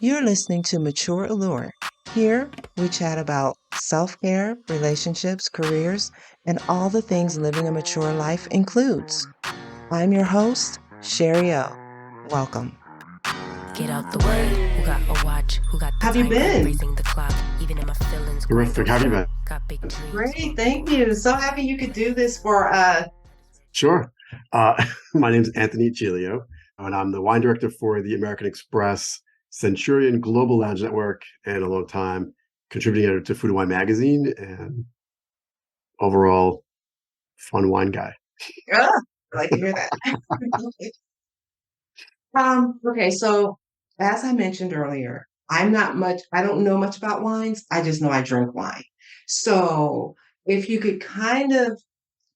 You're listening to Mature Allure. Here, we chat about self care, relationships, careers, and all the things living a mature life includes. I'm your host, Sherry O. Welcome. Get out the way. Who got a watch? Who got the Have you time? been? Raising the clock. Even in my feelings. Terrific. How have you been? Got big dreams. Great, thank you. So happy you could do this for us. Sure. My name's Anthony Giglio, and I'm the wine director for the American Express Centurion Global Lounge Network, and a long time contributing editor to Food and Wine magazine, and overall fun wine guy. I like to hear that. Okay, so as I mentioned earlier, I don't know much about wines. I just know I drink wine. So if you could kind of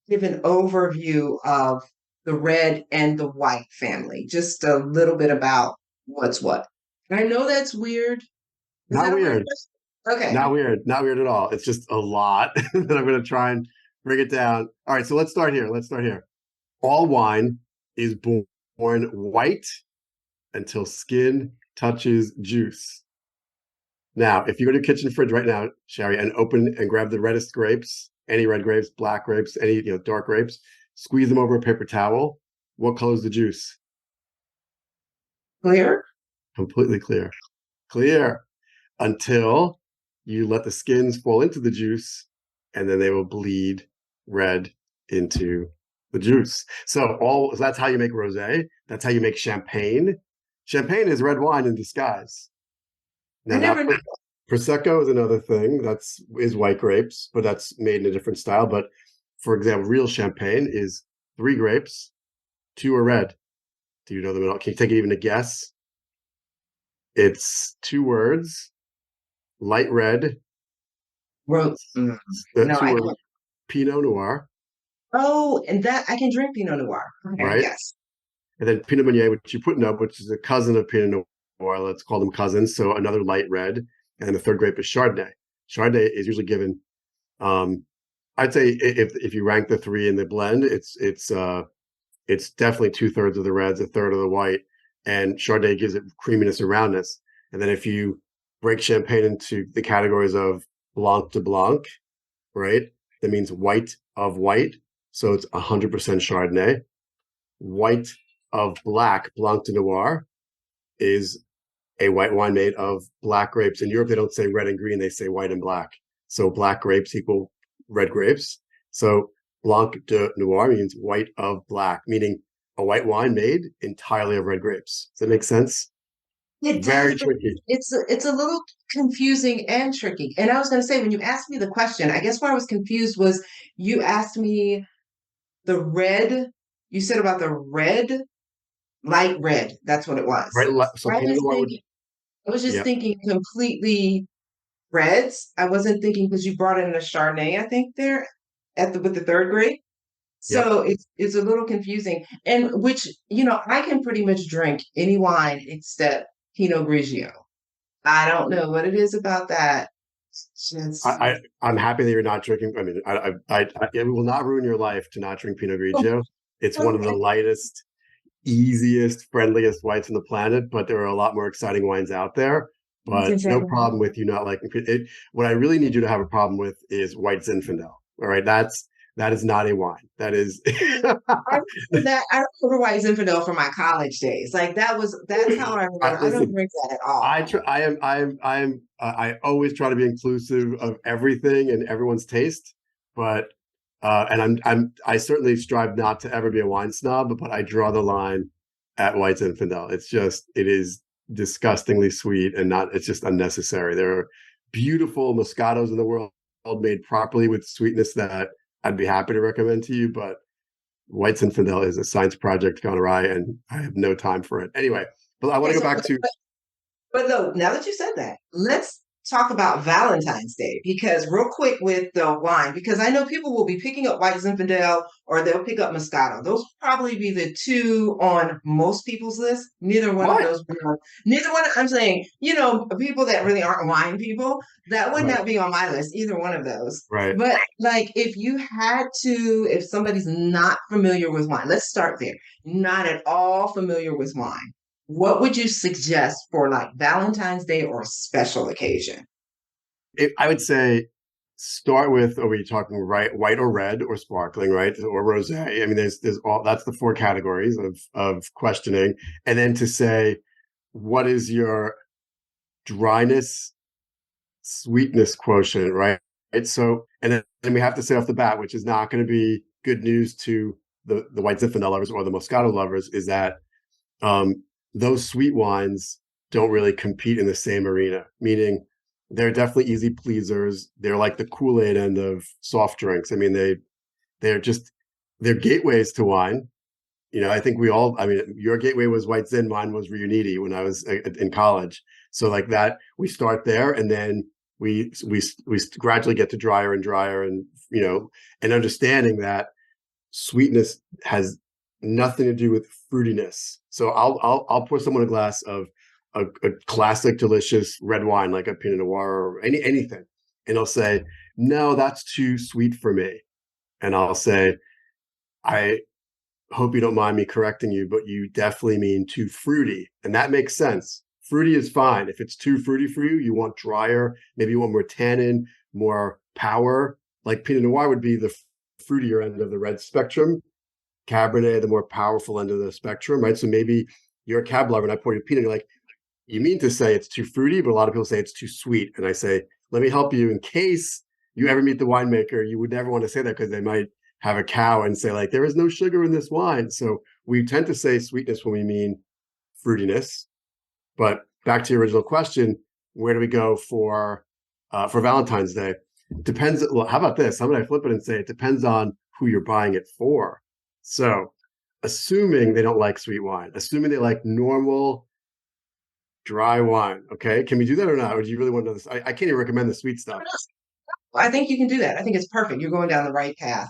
give an overview of the red and the white family, just a little bit about what's what. I know that's weird. Is Not that a weird. question? Okay. Not weird at all. It's just a lot that I'm going to try and bring it down. All right, so let's start here. All wine is born white until skin touches juice. Now, if you go to your kitchen fridge right now, Sherry, and open and grab the reddest grapes, any red grapes, black grapes, any dark grapes, squeeze them over a paper towel. What color is the juice? Clear? Completely clear. Clear until you let the skins fall into the juice, and then they will bleed red into the juice. So that's how you make rosé. That's how you make champagne. Champagne is red wine in disguise. I never knew. Prosecco is another thing. Is white grapes, but that's made in a different style. But for example, real champagne is 3 grapes, 2 are red. Do you know them at all? Can you take even a guess? It's 2 words, light red. No, I can't. Pinot Noir. Oh, and that I can drink Pinot Noir. Okay, Right? yes. And then Pinot Meunier, which you put up, which is a cousin of Pinot Noir. Let's call them cousins. So another light red. And then the third grape is Chardonnay. Chardonnay is usually given, I'd say if you rank the 3 in the blend, it's definitely 2/3 of the reds, 1/3 of the white, and Chardonnay gives it creaminess and roundness. And then if you break champagne into the categories of Blanc de Blanc, right? That means white of white. So it's 100% Chardonnay. White of black, Blanc de Noir, is a white wine made of black grapes. In Europe, they don't say red and green, they say white and black. So black grapes equal red grapes. So Blanc de Noir means white of black, meaning a white wine made entirely of red grapes. Does that make sense? It Very does, but tricky. it's a little confusing and tricky. And I was going to say, when you asked me the question, I guess where I was confused was you asked me the red. You said about the red, light red. That's what it was. Right. So I Pinot was Noir would, thinking, I was just yeah. thinking completely reds. I wasn't thinking because you brought in a Chardonnay, I think there with the third grape. Yep. So it's a little confusing. And which, I can pretty much drink any wine except Pinot Grigio. I don't know what it is about that. It's just I'm happy that you're not drinking. I mean, it will not ruin your life to not drink Pinot Grigio. It's one of the lightest, easiest, friendliest whites on the planet, but there are a lot more exciting wines out there. But no problem with you not liking it. What I really need you to have a problem with is white Zinfandel. All right, that is not a wine. That is. I remember white Zinfandel from my college days. Like that's how I remember. I don't drink that at all. I always try to be inclusive of everything and everyone's taste, but and I certainly strive not to ever be a wine snob, but I draw the line at white Zinfandel. It is disgustingly sweet and it's just unnecessary. There are beautiful Moscatos in the world made properly with sweetness that I'd be happy to recommend to you, but white Zinfandel is a science project gone awry, and I have no time for it. Anyway, but I want to go back to. But no, now that you said that, let's talk about Valentine's Day, because real quick with the wine, because I know people will be picking up white Zinfandel or they'll pick up Moscato. Those will probably be the 2 on most people's list. Neither one of those. I'm saying, people that really aren't wine people, that would not be on my list, either one of those. Right. But like if somebody's not familiar with wine, let's start there. Not at all familiar with wine. what would you suggest for like Valentine's Day or a special occasion? I would say start with, are we talking white or red or sparkling, right? Or rosé? I mean, there's all that's the four categories of questioning. And then to say, what is your dryness, sweetness quotient, right? So, and then we have to say off the bat, which is not going to be good news to the white Zinfandel lovers or the Moscato lovers, is that um, those sweet wines don't really compete in the same arena, meaning they're definitely easy pleasers. They're like the Kool-Aid end of soft drinks. I mean, they're just they're gateways to wine. I think we all, I mean, your gateway was White Zin, mine was Riuniti when I was in college. So like that, we start there, and then we gradually get to drier and drier, and and understanding that sweetness has nothing to do with fruitiness. So I'll pour someone a glass of a classic, delicious red wine like a Pinot Noir or anything, and they'll say, "No, that's too sweet for me," and I'll say, "I hope you don't mind me correcting you, but you definitely mean too fruity." And that makes sense. Fruity is fine. If it's too fruity for you, you want drier, maybe you want more tannin, more power. Like Pinot Noir would be the fruitier end of the red spectrum. Cabernet, the more powerful end of the spectrum, right? So maybe you're a cab lover and I pour you Pinot, you're like, you mean to say it's too fruity, but a lot of people say it's too sweet. And I say, let me help you in case you ever meet the winemaker. You would never want to say that because they might have a cow and say, like, there is no sugar in this wine. So we tend to say sweetness when we mean fruitiness. But back to your original question, where do we go for Valentine's Day? Depends. Well, how about this? How about I flip it and say it depends on who you're buying it for. So, assuming they don't like sweet wine, assuming they like normal dry wine. Okay, can we do that or not? Or do you really want to know this? I can't even recommend the sweet stuff. I think you can do that. I think it's perfect. You're going down the right path.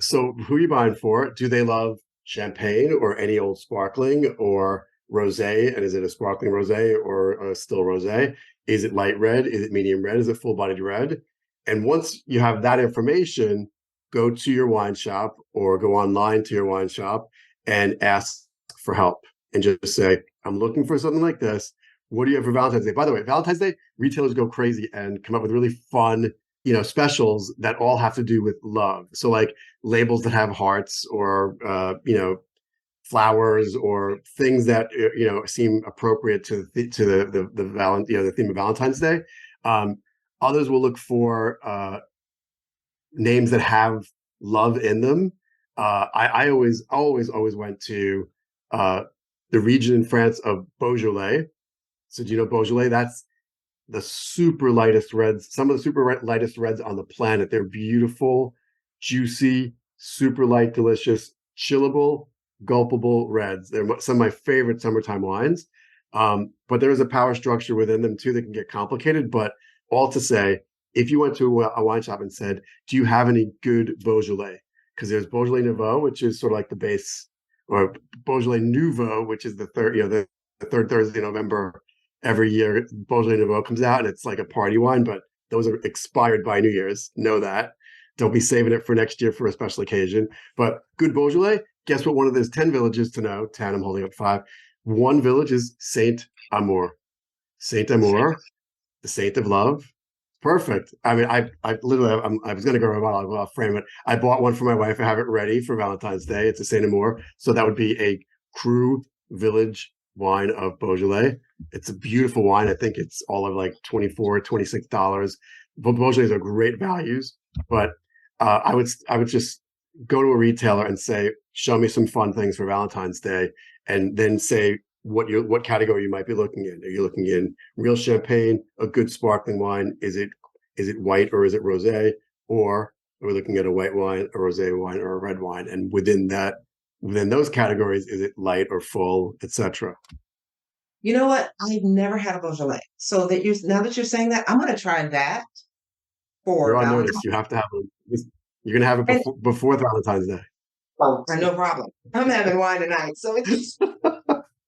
So who are you buying for? Do they love champagne or any old sparkling or rosé? And is it a sparkling rosé or a still rosé? Is it light red? Is it medium red? Is it full bodied red? And once you have that information, go to your wine shop or go online to your wine shop and ask for help and just say, I'm looking for something like this. What do you have for Valentine's Day? By the way, Valentine's Day, retailers go crazy and come up with really fun specials that all have to do with love. So like labels that have hearts or flowers or things that seem appropriate to the theme of Valentine's Day. Others will look for names that have love in them. I always went to the region in France of Beaujolais. So do you know Beaujolais? That's the super lightest reds, some of the super lightest reds on the planet. They're beautiful, juicy, super light, delicious, chillable, gulpable reds. They're some of my favorite summertime wines. But there is a power structure within them too that can get complicated. But all to say, if you went to a wine shop and said, do you have any good Beaujolais? Because there's Beaujolais Nouveau, which is sort of like the base, or Beaujolais Nouveau, which is the third, the third Thursday in November every year. Beaujolais Nouveau comes out and it's like a party wine, but those are expired by New Year's. Know that. Don't be saving it for next year for a special occasion. But good Beaujolais, guess what? One of those 10 villages to know, 10, I'm holding up 5. One village is Saint Amour. Saint Amour, the saint of love. Perfect. I mean, I literally, I was going to go to a bottle, I'll frame it. I bought one for my wife. I have it ready for Valentine's Day. It's a Saint Amour. So that would be a Cru Village wine of Beaujolais. It's a beautiful wine. I think it's all of like $24, $26. Beaujolais are great values, but I would just go to a retailer and say, show me some fun things for Valentine's Day, and then say what category you might be looking in. Are you looking in real champagne, a good sparkling wine? Is it white or is it rosé? Or are we looking at a white wine, a rosé wine, or a red wine? And within those categories, is it light or full, etc.? You know what? I've never had a Beaujolais. So that now that you're saying that, I'm going to try that You're for on Valentine's. notice. You have to have it. You're gonna have it And before Valentine's Day. oh, no problem. I'm having wine tonight, so it's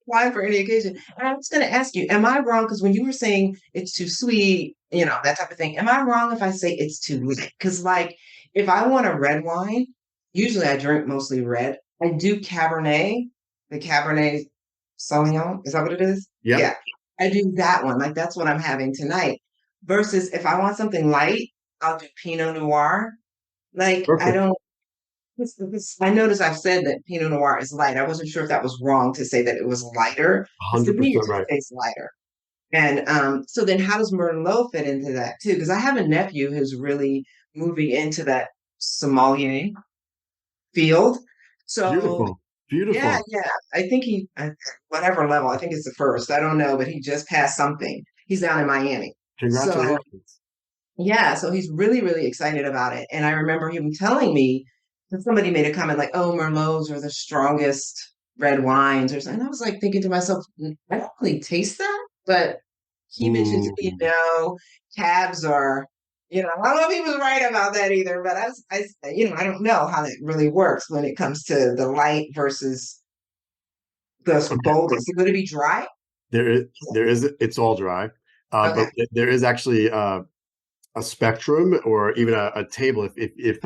wine for any occasion. And I was going to ask you, am I wrong? Because when you were saying it's too sweet, that type of thing, am I wrong if I say it's too light? Because like, if I want a red wine, usually I drink mostly red. I do Cabernet. The Cabernet Sauvignon. Is that what it is? Yep. Yeah. I do that one. Like that's what I'm having tonight. Versus if I want something light, I'll do Pinot Noir. Like I Perfect. don't. I noticed I've said that Pinot Noir is light. I wasn't sure if that was wrong to say that it was lighter, because to me it 100% just right. tastes lighter. And so then how does Merlot fit into that too? Because I have a nephew who's really moving into that sommelier field. So Beautiful. yeah, Beautiful. yeah. I think he, whatever level, I think it's the first. I don't know, but he just passed something. He's down in Miami. So Congratulations. yeah, so he's really, really excited about it. And I remember him telling me that somebody made a comment like, "Oh, Merlots are the strongest red wines," or something. And I was like thinking to myself, I don't really taste that." But he mentioned to me, Mm. no, cabs are, I don't know if he was right about that either, but I don't know how it really works when it comes to the light versus the Okay. boldest. Is it going to be dry? It's all dry. Okay. But there is actually a spectrum or even a table. If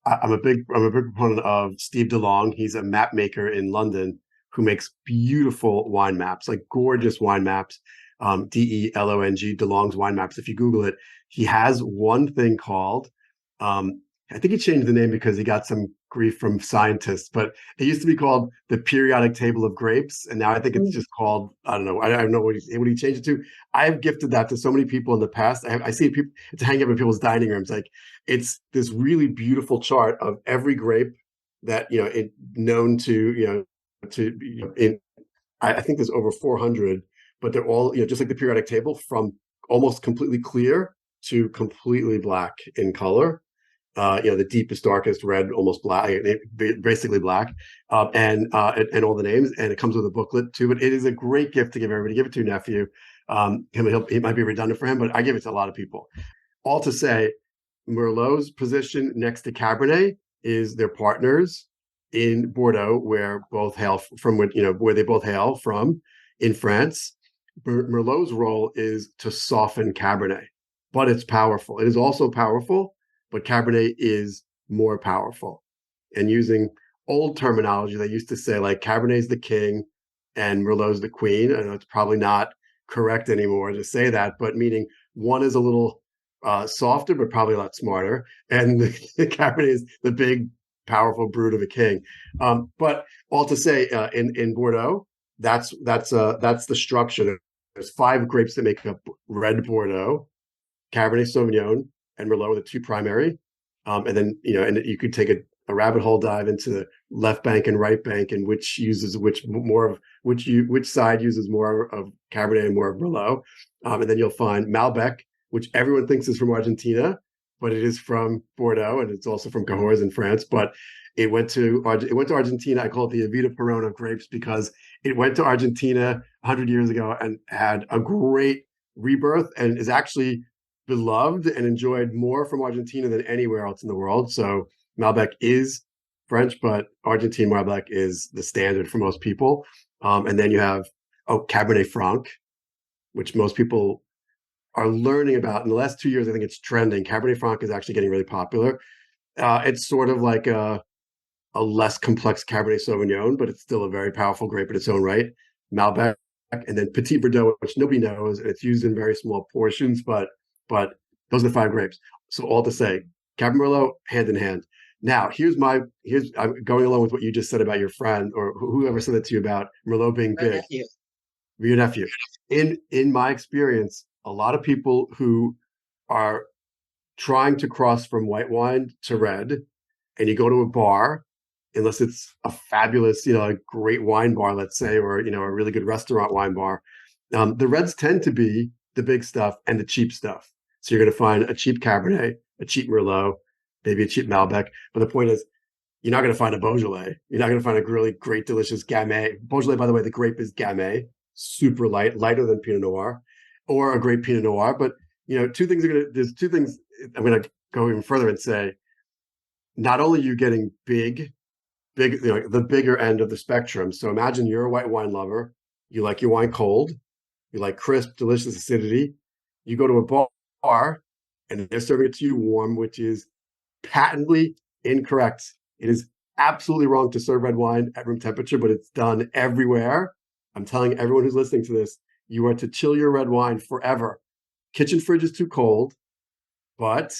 I'm a big proponent of Steve DeLong. He's a map maker in London who makes beautiful wine maps, like gorgeous wine maps. DELONG, DeLong's wine maps. If you Google it, he has one thing called. I think he changed the name because he got some grief from scientists, but it used to be called the periodic table of grapes, and now I think it's Mm. just called, I don't know. I don't know what he changed it to. I've gifted that to so many people in the past. I see people, it's hanging up in people's dining rooms. Like it's this really beautiful chart of every grape that known to in I think there's over 400, but they're all just like the periodic table, from almost completely clear to completely black in color. The deepest, darkest red, almost black, basically black, and all the names. And it comes with a booklet too. But it is a great gift to give everybody. Give it to your nephew. He might be redundant for him, but I give it to a lot of people. All to say, Merlot's position next to Cabernet is their partners in Bordeaux, where both hail from, where they both hail from in France. Merlot's role is to soften Cabernet, but it's powerful. It is also powerful, but Cabernet is more powerful. And using old terminology, they used to say like Cabernet is the king and Merlot's the queen. I know it's probably not correct anymore to say that, but meaning one is a little softer, but probably a lot smarter. And the Cabernet is the big, powerful brute of a king. But all to say, in Bordeaux, that's the structure. There's 5 grapes that make up red Bordeaux: Cabernet Sauvignon and Merlot are the 2 primary. And then and you could take a rabbit hole dive into the left bank and right bank, and which uses which side uses more of Cabernet and more of Merlot. And then you'll find Malbec, which everyone thinks is from Argentina, but it is from Bordeaux, and it's also from Cahors in France. But it went to Argentina. I call it the Evita Peron of grapes because it went to Argentina 100 years ago and had a great rebirth, and is actually beloved and enjoyed more from Argentina than anywhere else in the world. So Malbec is French, but Argentine Malbec is the standard for most people. And then you have Cabernet Franc, which most people are learning about in the last 2 years. I think it's trending. Cabernet Franc is actually getting really popular. It's sort of like a less complex Cabernet Sauvignon, but it's still a very powerful grape in its own right. Malbec, and then Petit Verdot, which nobody knows, and it's used in very small portions, but those are the 5 grapes. So all to say, Cabernet Merlot hand in hand. Now, I'm going along with what you just said about your friend, or whoever said that to you about Merlot being My big, nephew. your nephew. In my experience, a lot of people who are trying to cross from white wine to red, and you go to a bar, unless it's a fabulous, a great wine bar, let's say, or a really good restaurant wine bar, the reds tend to be the big stuff and the cheap stuff. So you're going to find a cheap Cabernet, a cheap Merlot, maybe a cheap Malbec. But the point is, you're not going to find a Beaujolais. You're not going to find a really great, delicious Gamay. Beaujolais, by the way, the grape is Gamay, super light, lighter than Pinot Noir, or a great Pinot Noir. But there's 2 things. I'm going to go even further and say, not only are you getting big, the bigger end of the spectrum. So imagine you're a white wine lover. You like your wine cold. You like crisp, delicious acidity. You go to a bar and they're serving it to you warm, which is patently incorrect. It is absolutely wrong to serve red wine at room temperature, but it's done everywhere. I'm telling everyone who's listening to this, you are to chill your red wine forever. Kitchen fridge is too cold, but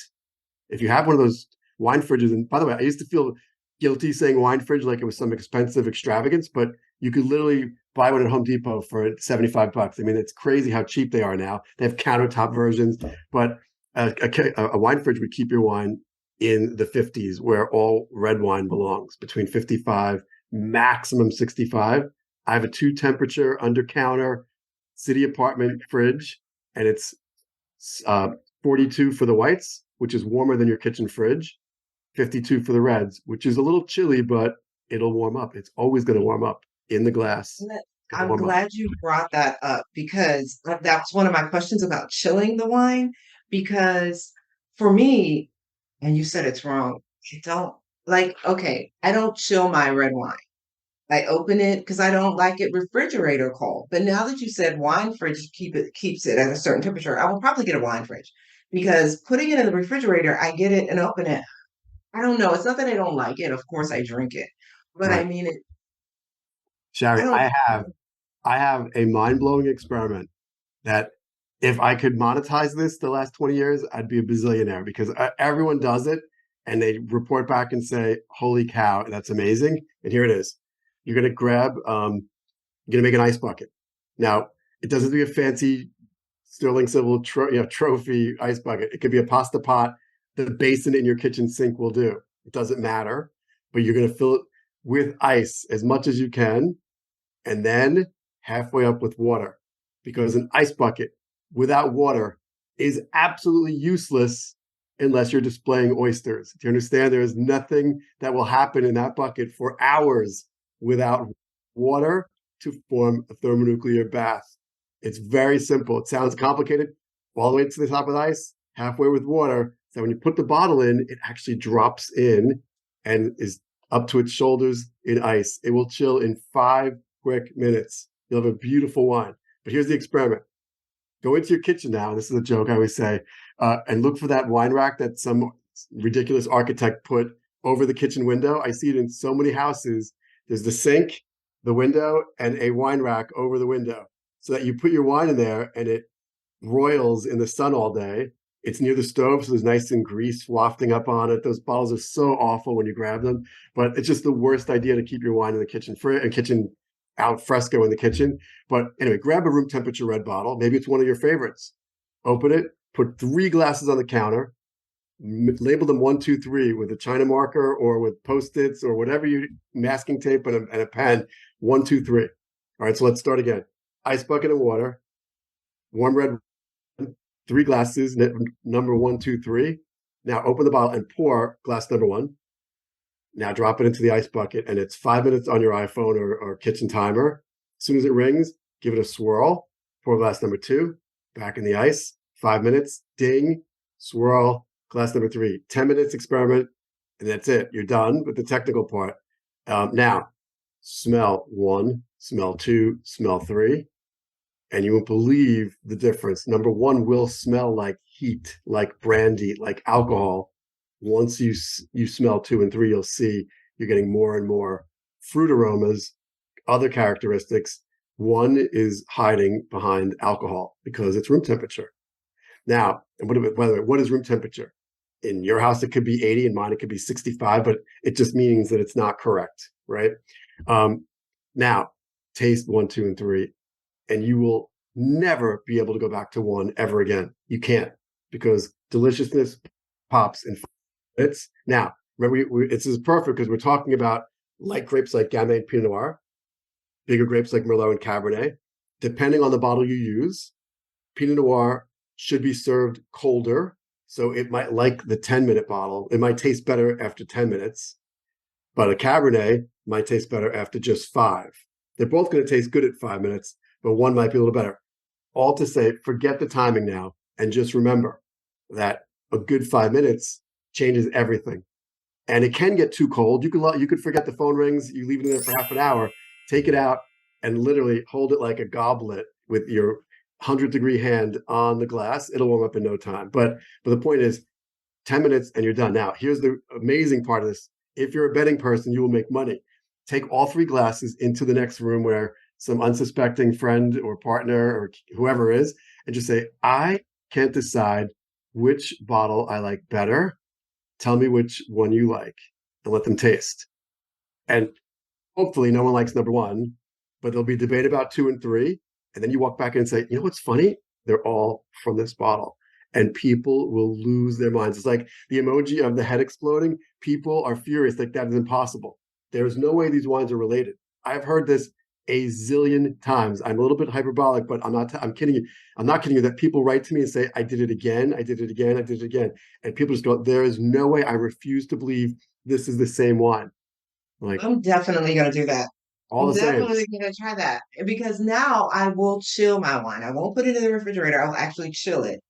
if you have one of those wine fridges, and by the way, I used to feel guilty saying wine fridge like it was some expensive extravagance, but you could literally buy one at Home Depot for $75. I mean, it's crazy how cheap they are now. They have countertop versions, but a wine fridge would keep your wine in the 50s, where all red wine belongs, between 55, maximum 65. I have a 2 temperature under counter city apartment fridge, and it's 42 for the whites, which is warmer than your kitchen fridge, 52 for the reds, which is a little chilly, but it'll warm up. It's always going to warm up in the glass. It'll I'm warm up. glad you brought that up because that's one of my questions about chilling the wine. Because for me, and you said it's wrong, I don't like, okay, I don't chill my red wine. I open it because I don't like it refrigerator cold. But now that you said wine fridge keeps it at a certain temperature, I will probably get a wine fridge because putting it in the refrigerator, I get it and open it. I don't know. It's not that I don't like it. Of course, I drink it, but I Right. mean it. I Shari, don't. I have a mind-blowing experiment that if I could monetize this the last 20 years, I'd be a bazillionaire because everyone does it and they report back and say, holy cow, that's amazing. And here it is. You're going to you're going to make an ice bucket. Now, it doesn't have to be a fancy sterling silver trophy ice bucket. It could be a pasta pot. The basin in your kitchen sink will do. It doesn't matter, but you're going to fill it with ice as much as you can, and then halfway up with water, because an ice bucket without water is absolutely useless unless you're displaying oysters. Do you understand? There is nothing that will happen in that bucket for hours without water to form a thermonuclear bath. It's very simple. It sounds complicated. All the way to the top with ice, halfway with water. So when you put the bottle in, it actually drops in and is up to its shoulders in ice. It will chill in 5 quick minutes. You'll have a beautiful wine. But here's the experiment. Go into your kitchen now. This is a joke I always say, and look for that wine rack that some ridiculous architect put over the kitchen window. I see it in so many houses. There's the sink, the window, and a wine rack over the window, so that you put your wine in there and it broils in the sun all day. It's near the stove, so there's nice and grease wafting up on it. Those bottles are so awful when you grab them, but it's just the worst idea to keep your wine in the kitchen al fresco in the kitchen. But anyway, grab a room temperature red bottle. Maybe it's one of your favorites. Open it, put 3 glasses on the counter, label them 1, 2, 3 with a China marker or with Post-its or whatever you masking tape and a pen. 1, 2, 3. All right, so let's start again. Ice bucket of water, warm red, 3 glasses, number 1, 2, 3. Now open the bottle and pour glass number 1. Now drop it into the ice bucket, and it's 5 minutes on your iPhone or kitchen timer. As soon as it rings, give it a swirl. Pour glass number 2, back in the ice. 5 minutes, ding, swirl, glass number 3. 10 minutes experiment, and that's it. You're done with the technical part. Now, smell 1, smell 2, smell 3, and you won't believe the difference. Number 1 will smell like heat, like brandy, like alcohol. Once you smell 2 and 3, you'll see you're getting more and more fruit aromas, other characteristics. 1 is hiding behind alcohol because it's room temperature. Now, and by the way, what is room temperature? In your house, it could be 80, in mine, it could be 65, but it just means that it's not correct, right? Now, taste 1, 2, and 3, and you will never be able to go back to 1 ever again. You can't, because deliciousness pops in minutes. Now, remember, this is perfect because we're talking about light grapes like Gamay and Pinot Noir, bigger grapes like Merlot and Cabernet. Depending on the bottle you use, Pinot Noir should be served colder. So it might, like the 10-minute bottle, it might taste better after 10 minutes, but a Cabernet might taste better after just 5. They're both going to taste good at 5 minutes, but one might be a little better. All to say, forget the timing now, and just remember that a good 5 minutes changes everything. And it can get too cold. You could forget the phone rings, you leave it in there for half an hour, take it out, and literally hold it like a goblet with your 100-degree hand on the glass. It'll warm up in no time. But the point is, 10 minutes and you're done. Now, here's the amazing part of this. If you're a betting person, you will make money. Take all 3 glasses into the next room where some unsuspecting friend or partner or whoever it is, and just say, I can't decide which bottle I like better. Tell me which one you like, and let them taste. And hopefully no one likes number one, but there'll be debate about two and three. And then you walk back in and say, you know what's funny? They're all from this bottle. And people will lose their minds. It's like the emoji of the head exploding. People are furious. Like, that is impossible. There's no way these wines are related. I've heard this a zillion times. I'm a little bit hyperbolic, but I'm kidding you. I'm not kidding you that people write to me and say, I did it again. I did it again. I did it again. And people just go, there is no way. I refuse to believe this is the same wine. Like, I'm definitely gonna do that. all I'm the same. definitely gonna try that because now I will chill my wine. I won't put it in the refrigerator. I'll actually chill it.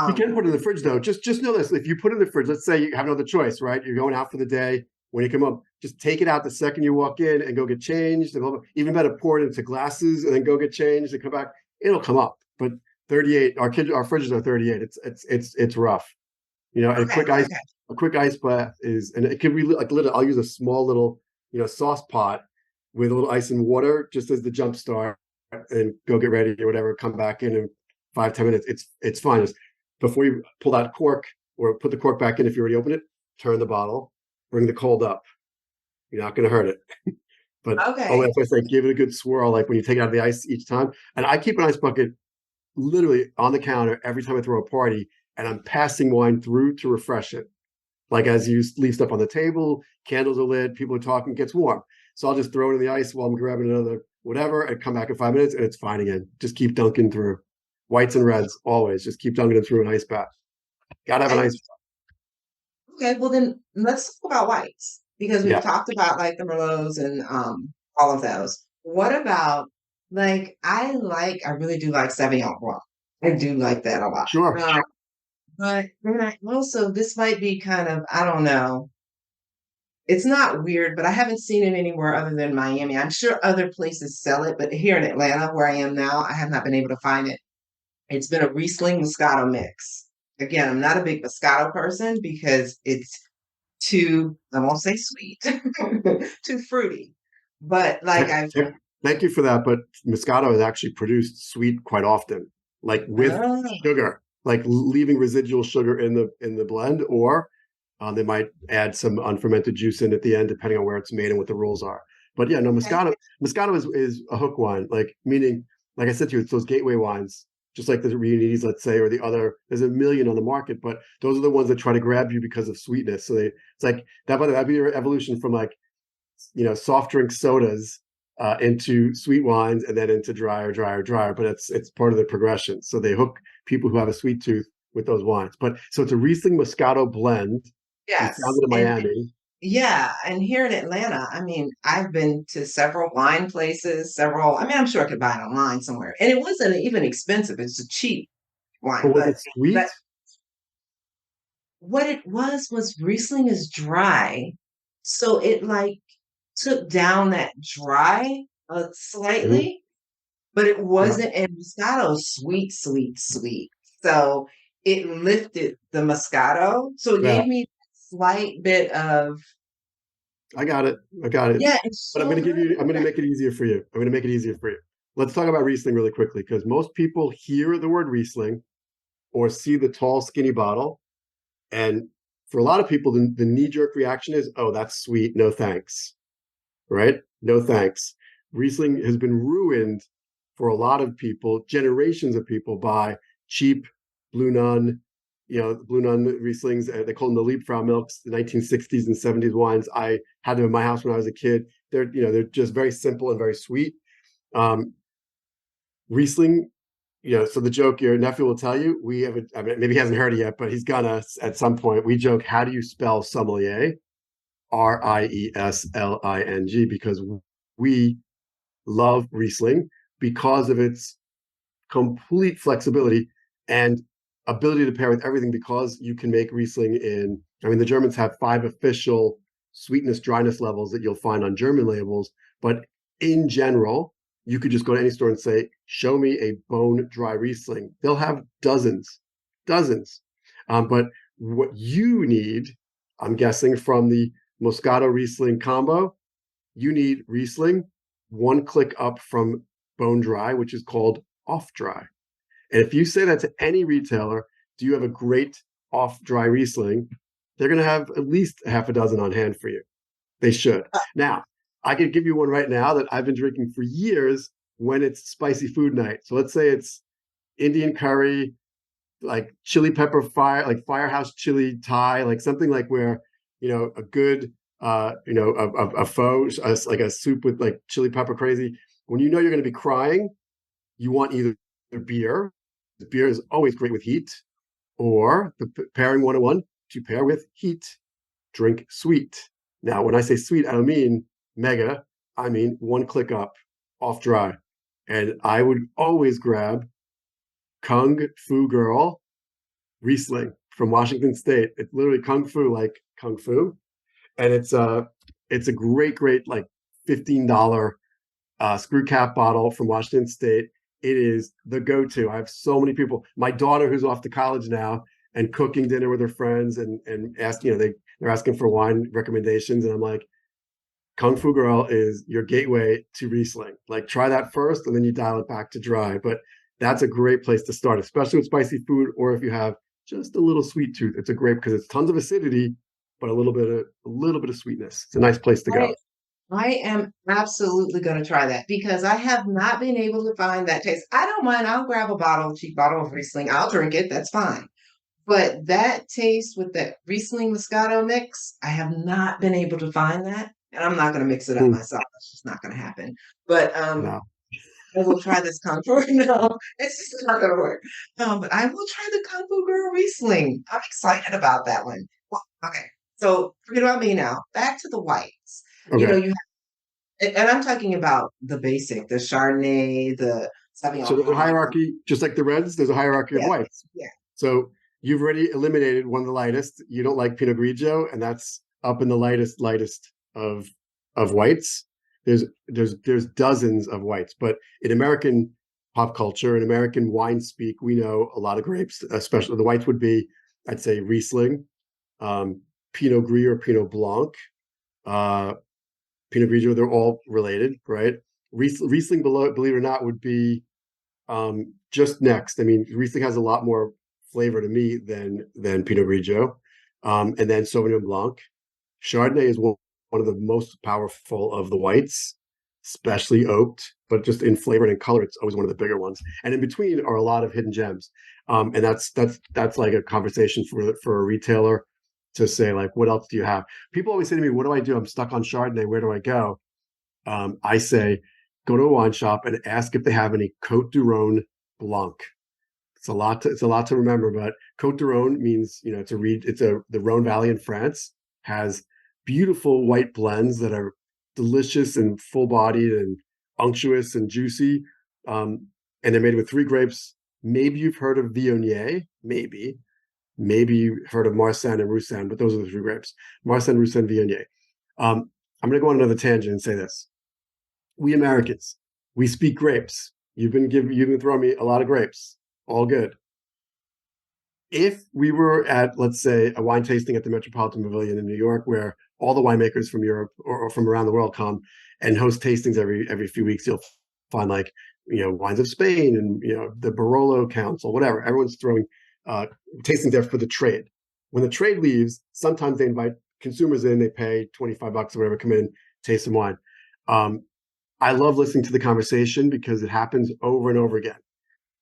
You can put it in the Because fridge though. Just know this: if you put it in the fridge, let's say you have another choice, right? You're going out for the day. When you come up, just take it out the second you walk in and go get changed. And even better, pour it into glasses and then go get changed and come back. It'll come up. But 38, our fridges are 38. It's rough. You know, okay, okay. a quick ice bath is, and it could be like little. I'll use a small little, sauce pot with a little ice and water just as the jump start, and go get ready or whatever. Come back in 5-10 minutes. It's fine. Just before you pull that cork or put the cork back in, if you already opened it, turn the bottle, bring the cold up. You're not going to hurt it. But Okay. that's why I say give it a good swirl, like when you take it out of the ice each time. And I keep an ice bucket literally on the counter every time I throw a party, and I'm passing wine through to refresh it. Like as you leave stuff on the table, candles are lit, people are talking, it gets warm. So I'll just throw it in the ice while I'm grabbing another whatever and come back in 5 minutes and it's fine again. Just keep dunking through. Whites and reds, always. Just keep dunking it through an ice bath. Gotta have an Okay. ice. Okay. Well, then let's talk about whites because we've Yeah, talked about like the Merlots and all of those. What about like I really do like Sauvignon Blanc. I do like that a lot. sure. Um, but then I also this might be kind of I don't know. It's not weird, but I haven't seen it anywhere other than Miami. I'm sure other places sell it, but here in Atlanta, where I am now, I have not been able to find it. It's been a Riesling Moscato mix. Again, I'm not a big Moscato person because it's too, I won't say sweet, too fruity. But like I've, Thank you for that. But Moscato is actually produced sweet quite often, like with oh, sugar, like leaving residual sugar in the blend, or they might add some unfermented juice in at the end, depending on where it's made and what the rules are. But yeah, no, okay. Moscato is a hook wine, like meaning, like I said to you, it's those gateway wines, just like the Riunitis, let's say, or the other. There's a million on the market, but those are the ones that try to grab you because of sweetness. So it's like that. By the way, that'd be your evolution from like soft drink sodas into sweet wines and then into drier. But it's part of the progression. So they hook people who have a sweet tooth with those wines. But so it's a Riesling Moscato blend. You found Yes. it in And Miami. yeah, and here in Atlanta, I mean, I've been to several wine places, I mean, I'm sure I could buy it online somewhere. And it wasn't even expensive. It's a cheap But wine, was it sweet? but what it was Riesling is dry. So it like took down that dry Mhm. slightly, but it Yeah, wasn't and Moscato sweet, sweet, sweet. So it lifted the Moscato. So it yeah. gave me a slight bit of I got it. I got it. yeah, it's But so good. I'm going to make it easier for you. I'm going to make it easier for you. Let's talk about Riesling really quickly because most people hear the word Riesling or see the tall, skinny bottle. And for a lot of people, the knee jerk reaction is, oh, that's sweet. No thanks. Right? No thanks. Riesling has been ruined for a lot of people, generations of people, by cheap Blue Nun, Blue Nun Rieslings. They call them the Liebfrau milks, the 1960s and 70s wines. I had them in my house when I was a kid. They're just very simple and very sweet. Um, Riesling, so the joke your nephew will tell you, we have, I mean, maybe he hasn't heard it yet, but he's gonna at some point. We joke, how do you spell sommelier? Riesling, because we love Riesling because of its complete flexibility and ability to pair with everything, because you can make Riesling I mean, the Germans have 5 official sweetness, dryness levels that you'll find on German labels. But in general, you could just go to any store and say, show me a bone dry Riesling. They'll have dozens, dozens. But what you need, I'm guessing from the Moscato Riesling combo, you need Riesling, one click up from bone dry, which is called off dry. And if you say that to any retailer, do you have a great off dry Riesling? They're going to have at least half a dozen on hand for you. They should. Now, I could give you one right now that I've been drinking for years when it's spicy food night. So let's say it's Indian curry, like chili pepper fire, like firehouse chili Thai, like something like where, a good, a pho, like a soup with like chili pepper crazy. When you know you're going to be crying, you want either beer. The beer is always great with heat, or the pairing 101 to pair with heat, drink sweet. Now, when I say sweet, I don't mean mega. I mean one click up, off dry. And I would always grab Kung Fu Girl Riesling from Washington State. It's literally Kung Fu, like Kung Fu. And it's a great, like $15 screw cap bottle from Washington State. It is the go-to. I have so many people. My daughter, who's off to college now and cooking dinner with her friends and asking, they're asking for wine recommendations. And I'm like, Kung Fu Girl is your gateway to Riesling. Like, try that first and then you dial it back to dry. But that's a great place to start, especially with spicy food, or if you have just a little sweet tooth. It's a great, because it's tons of acidity, but a little bit of sweetness. It's a nice place to go. I am absolutely going to try that because I have not been able to find that taste. I don't mind. I'll grab a cheap bottle of Riesling. I'll drink it. That's fine. But that taste with that Riesling Moscato mix, I have not been able to find that. And I'm not going to mix it up myself. That's just not going to happen. But No. I will try this Kung Fu. No, it's just not going to work. But I will try the Kung Fu Girl Riesling. I'm excited about that one. Well, okay. So forget about me now. Back to the whites. Okay. You have, and I'm talking about the basic, the Chardonnay, the Sauvignon So there's a Blanc. hierarchy, just like the reds, there's a hierarchy of Yeah, whites. yeah. So you've already eliminated one of the lightest. You don't like Pinot Grigio, and that's up in the lightest of whites. There's dozens of whites, but in American pop culture, in American wine speak, we know a lot of grapes. Especially the whites would be, I'd say, Riesling, Pinot Gris or Pinot Blanc, Pinot Grigio. They're all related, right? Riesling, believe it or not, would be just next. I mean, Riesling has a lot more flavor to me than Pinot Grigio, and then Sauvignon Blanc. Chardonnay is one of the most powerful of the whites, especially oaked, but just in flavor and in color, it's always one of the bigger ones. And in between are a lot of hidden gems, and that's like a conversation for a retailer to say, like, what else do you have? People always say to me, "What do I do? I'm stuck on Chardonnay. Where do I go?" I say, go to a wine shop and ask if they have any Côte du Rhône Blanc. It's a lot to remember, but Côte du Rhône means, the Rhone Valley in France has beautiful white blends that are delicious and full-bodied and unctuous and juicy. And they're made with 3 grapes. Maybe you've heard of Viognier, maybe you've heard of Marsanne and Roussanne, but those are the 3 grapes: Marsanne, Roussanne, Viognier. I'm going to go on another tangent and say this. We Americans, we speak grapes. You've been throwing me a lot of grapes. All good. If we were at, let's say, a wine tasting at the Metropolitan Pavilion in New York, where all the winemakers from Europe or from around the world come and host tastings every few weeks, you'll find, like, wines of Spain and, the Barolo Council, whatever. Everyone's throwing tastings there for the trade. When the trade leaves, sometimes they invite consumers in, they pay $25 or whatever, come in, taste some wine. I love listening to the conversation because it happens over and over again.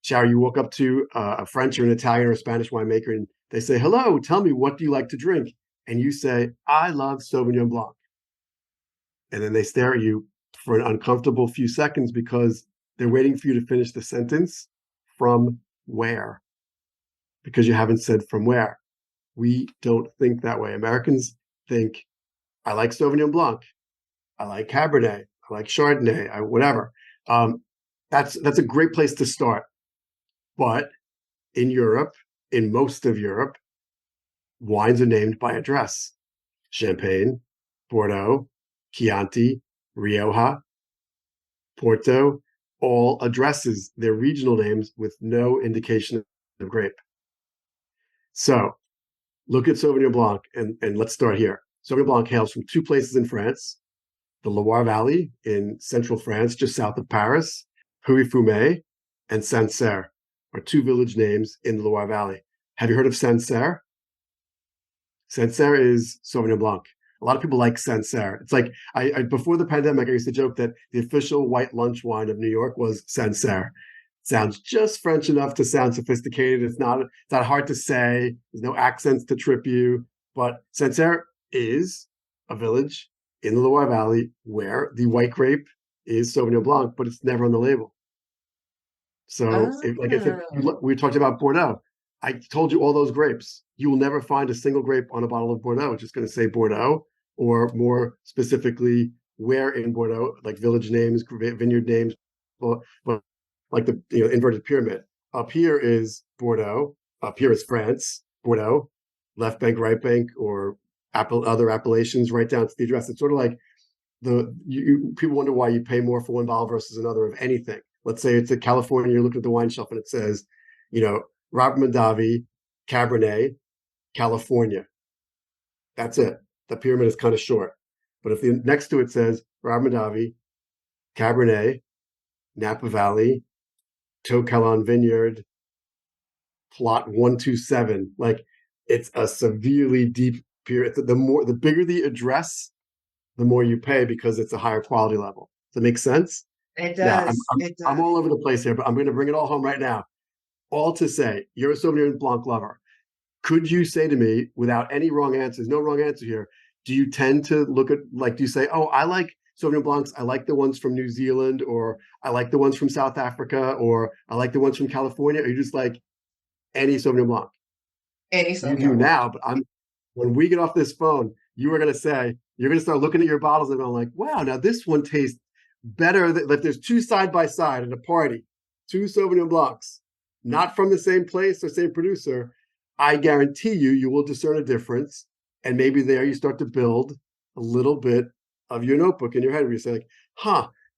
Shari, you walk up to a French or an Italian or a Spanish winemaker and they say, "Hello, tell me, what do you like to drink?" And you say, "I love Sauvignon Blanc." And then they stare at you for an uncomfortable few seconds because they're waiting for you to finish the sentence. From where? Because you haven't said from where. We don't think that way. Americans think, I like Sauvignon Blanc, I like Cabernet, I like Chardonnay, whatever. That's a great place to start. But in Europe, in most of Europe, wines are named by address: Champagne, Bordeaux, Chianti, Rioja, Porto, all addresses their regional names with no indication of grape. So look at Sauvignon Blanc, and let's start here. Sauvignon Blanc hails from 2 places in France. the Loire Valley in central France, just south of Paris, Puy-Fumé, and Sancerre are two village names in the Loire Valley. Have you heard of Sancerre? Sancerre is Sauvignon Blanc. A lot of people like Sancerre. It's like I before the pandemic, I used to joke that the official white lunch wine of New York was Sancerre. Sounds just French enough to sound sophisticated. It's not hard to say. There's no accents to trip you. But Sancerre is a village in the Loire Valley where the white grape is Sauvignon Blanc, but it's never on the label. So, like I said, Ah, we talked about Bordeaux. I told you all those grapes. You will never find a single grape on a bottle of Bordeaux. It's just going to say Bordeaux, or more specifically, where in Bordeaux, like village names, vineyard names, but like the inverted pyramid. Up here is Bordeaux. Up here is France, Bordeaux, left bank, right bank, or other appellations right down to the address. It's sort of like people wonder why you pay more for one bottle versus another of anything. Let's say it's a California, you're looking at the wine shelf and it says, Robert Mondavi, Cabernet, California. That's it. The pyramid is kind of short. But if the next to it says Robert Mondavi, Cabernet, Napa Valley, Toquelin Vineyard, plot 127, like it's a severely deep pyramid. The bigger the address, the more you pay because it's a higher quality level. Does that make sense? it Now, does. It I'm does. all over the place here, but I'm going to bring it all home right now. All to say, you're a Sauvignon Blanc lover. Could you say to me, without any wrong answers, no wrong answer here, do you tend to look at, do you say, oh, I like Sauvignon Blancs, I like the ones from New Zealand, or I like the ones from South Africa, or I like the ones from California, or you just like any Sauvignon Blanc? Any You do Sauvignon Blanc. now, but when we get off this phone, you are going to say, you're going to start looking at your bottles and I'm like, wow, now this one tastes better. If there's two side by side at a party, two Sauvignon Blancs, not from the same place or same producer, I guarantee you will discern a difference. And maybe there you start to build a little bit of your notebook in your head where you say, like,